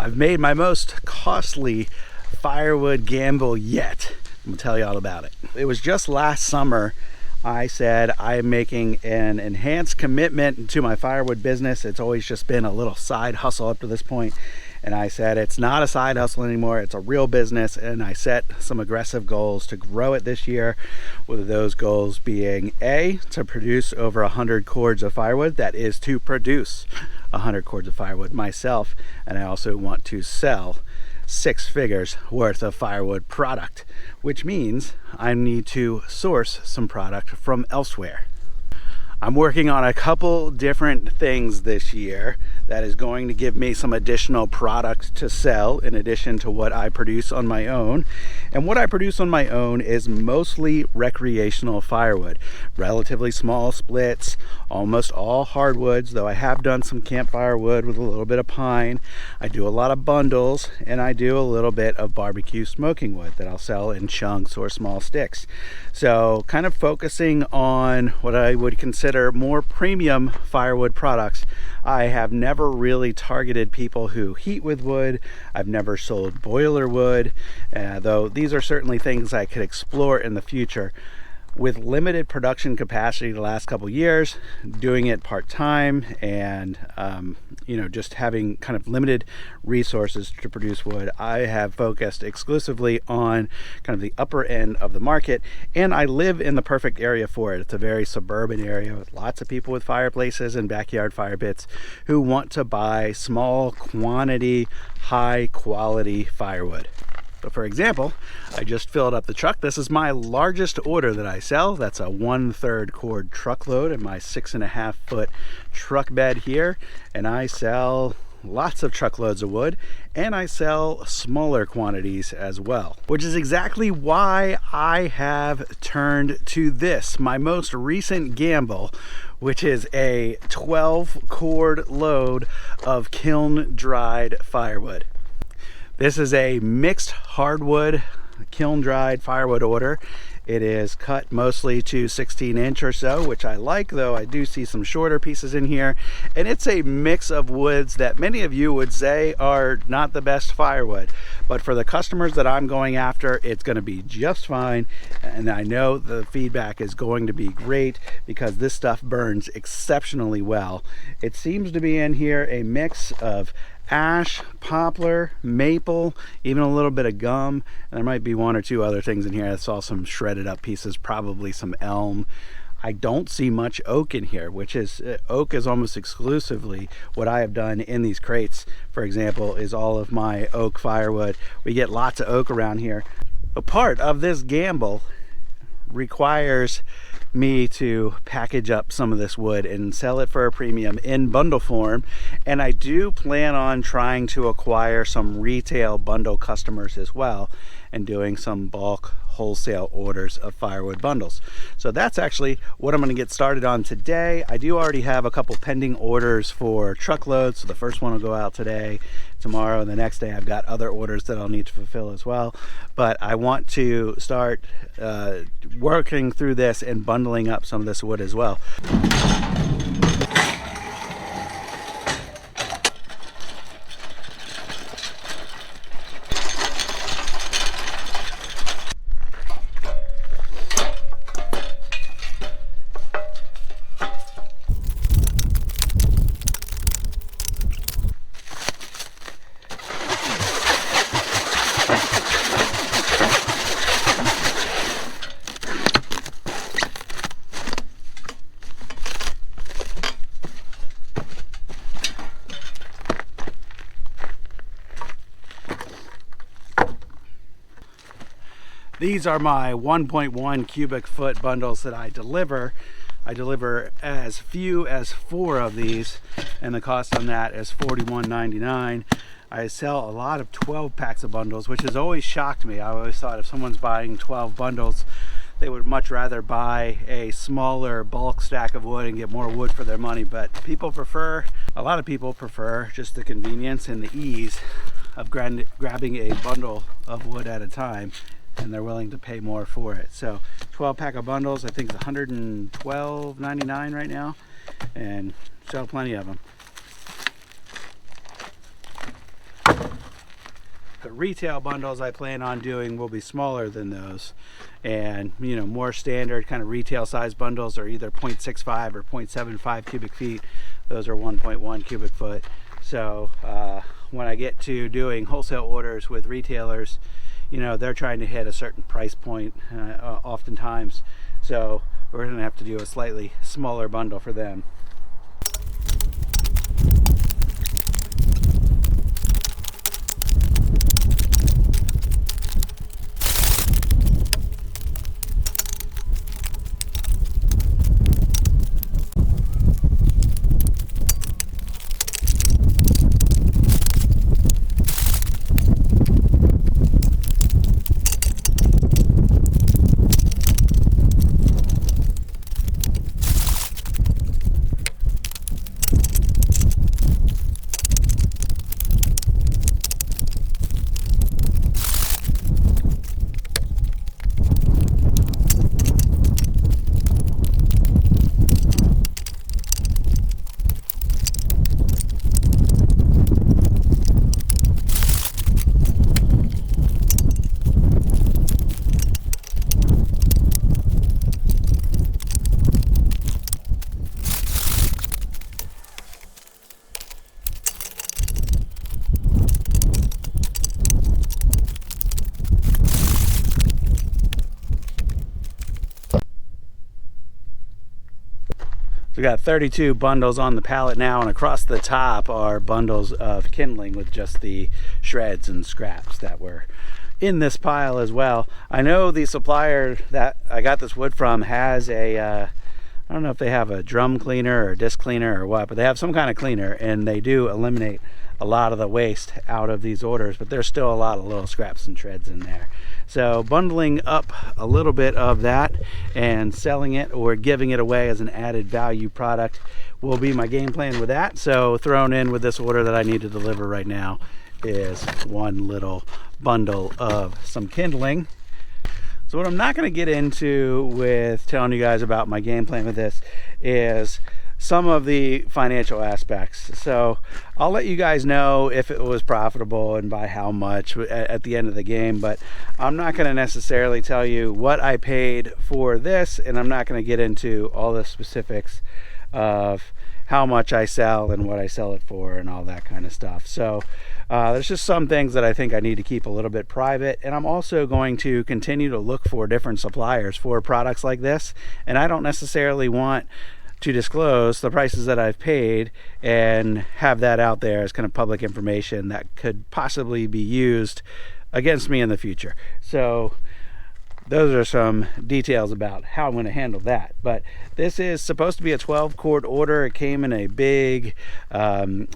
I've made my most costly firewood gamble yet. I'm gonna tell you all about it. It was just last summer I said I am making an enhanced commitment to my firewood business. It's always just been a little side hustle up to this point. And I said it's not a side hustle anymore, it's a real business. And I set some aggressive goals to grow it this year, with those goals being A, to produce over 100 cords of firewood. That is, to produce 100 cords of firewood myself. And I also want to sell 6 figures worth of firewood product, which means I need to source some product from elsewhere. I'm working on a couple different things this year that is going to give me some additional product to sell in addition to what I produce on my own. And what I produce on my own is mostly recreational firewood, relatively small splits, almost all hardwoods, though I have done some campfire wood with a little bit of pine. I do a lot of bundles, and I do a little bit of barbecue smoking wood that I'll sell in chunks or small sticks. So kind of focusing on what I would consider more premium firewood products. I have never really targeted people who heat with wood. I've never sold boiler wood, though these are certainly things I could explore in the future. With limited production capacity the last couple years, doing it part-time, and just having kind of limited resources to produce wood, I have focused exclusively on kind of the upper end of the market, and I live in the perfect area for it. It's a very suburban area with lots of people with fireplaces and backyard fire pits who want to buy small quantity, high quality firewood. So for example, I just filled up the truck. This is my largest order that I sell. That's a 1/3 cord truckload in my 6.5 foot truck bed here. And I sell lots of truckloads of wood, and I sell smaller quantities as well, which is exactly why I have turned to this, my most recent gamble, which is a 12 cord load of kiln dried firewood. This is a mixed hardwood kiln dried firewood order. It is cut mostly to 16-inch or so, which I like, though I do see some shorter pieces in here. And it's a mix of woods that many of you would say are not the best firewood. But for the customers that I'm going after, it's going to be just fine. And I know the feedback is going to be great because this stuff burns exceptionally well. It seems to be in here a mix of ash, poplar, maple, even a little bit of gum, and there might be 1 or 2 other things in here. I saw some shredded up pieces, probably some elm. I don't see much oak in here, which is, oak is almost exclusively what I have done in these crates. For example, is all of my oak firewood. We get lots of oak around here. A part of this gamble requires me to package up some of this wood and sell it for a premium in bundle form, and I do plan on trying to acquire some retail bundle customers as well, and doing some bulk wholesale orders of firewood bundles. So that's actually what I'm going to get started on today. I do already have a couple pending orders for truckloads, so the first one will go out today, tomorrow, and the next day I've got other orders that I'll need to fulfill as well. But I want to start working through this and bundling up some of this wood as well. These are my 1.1 cubic foot bundles that I deliver. I deliver as few as 4 of these, and the cost on that is $41.99. I sell a lot of 12 packs of bundles, which has always shocked me. I always thought if someone's buying 12 bundles, they would much rather buy a smaller bulk stack of wood and get more wood for their money. But a lot of people prefer just the convenience and the ease of grabbing a bundle of wood at a time, and they're willing to pay more for it. So 12 pack of bundles, I think it's $112.99 right now, and sell plenty of them. The retail bundles I plan on doing will be smaller than those, and more standard kind of retail size bundles are either 0.65 or 0.75 cubic feet. Those are 1.1 cubic foot. So when I get to doing wholesale orders with retailers, they're trying to hit a certain price point oftentimes, so we're going to have to do a slightly smaller bundle for them. So we got 32 bundles on the pallet now, and across the top are bundles of kindling with just the shreds and scraps that were in this pile as well. I know the supplier that I got this wood from has a, I don't know if they have a drum cleaner or disc cleaner or what, but they have some kind of cleaner, and they do eliminate a lot of the waste out of these orders, but there's still a lot of little scraps and shreds in there. So bundling up a little bit of that and selling it or giving it away as an added value product will be my game plan with that. So thrown in with this order that I need to deliver right now is one little bundle of some kindling. So what I'm not going to get into with telling you guys about my game plan with this is some of the financial aspects. So I'll let you guys know if it was profitable and by how much at the end of the game, but I'm not going to necessarily tell you what I paid for this, and I'm not going to get into all the specifics of how much I sell and what I sell it for and all that kind of stuff. So there's just some things that I think I need to keep a little bit private, and I'm also going to continue to look for different suppliers for products like this, and I don't necessarily want to disclose the prices that I've paid and have that out there as kind of public information that could possibly be used against me in the future. So those are some details about how I'm going to handle that. But this is supposed to be a 12-quart order. It came in a big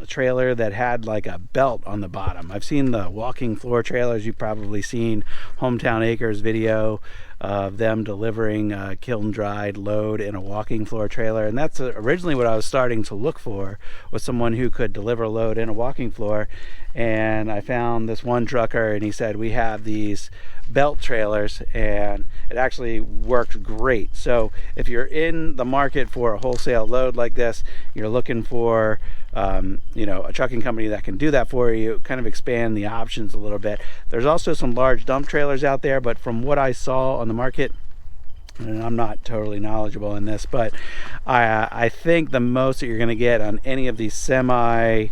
trailer that had like a belt on the bottom. I've seen the walking floor trailers. You've probably seen Hometown Acres video of them delivering a kiln dried load in a walking floor trailer, and that's originally what I was starting to look for, was someone who could deliver a load in a walking floor. And I found this one trucker, and he said, we have these belt trailers, and it actually worked great. So if you're in the market for a wholesale load like this, you're looking for a trucking company that can do that for you, kind of expand the options a little bit. There's also some large dump trailers out there, but from what I saw on the market, and I'm not totally knowledgeable in this, but I think the most that you're going to get on any of these semi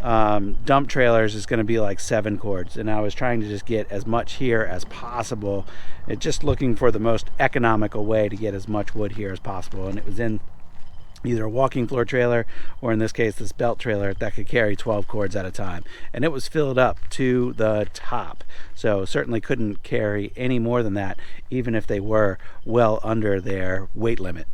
dump trailers is going to be like 7 cords, and I was trying to just get as much here as possible, just looking for the most economical way to get as much wood here as possible. And it was in either a walking floor trailer, or in this case this belt trailer that could carry 12 cords at a time, and it was filled up to the top, so certainly couldn't carry any more than that, even if they were well under their weight limit.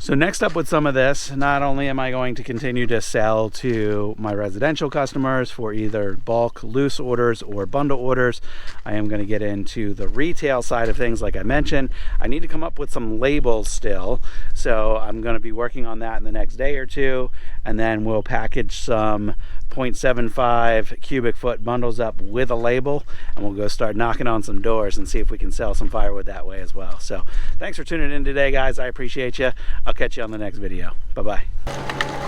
So next up with some of this, not only am I going to continue to sell to my residential customers for either bulk loose orders or bundle orders, I am going to get into the retail side of things. Like I mentioned, I need to come up with some labels still, so I'm going to be working on that in the next day or two, and then we'll package some 0.75 cubic foot bundles up with a label, and we'll go start knocking on some doors and see if we can sell some firewood that way as well. So thanks for tuning in today, guys. I appreciate you. I'll catch you on the next video. Bye-bye.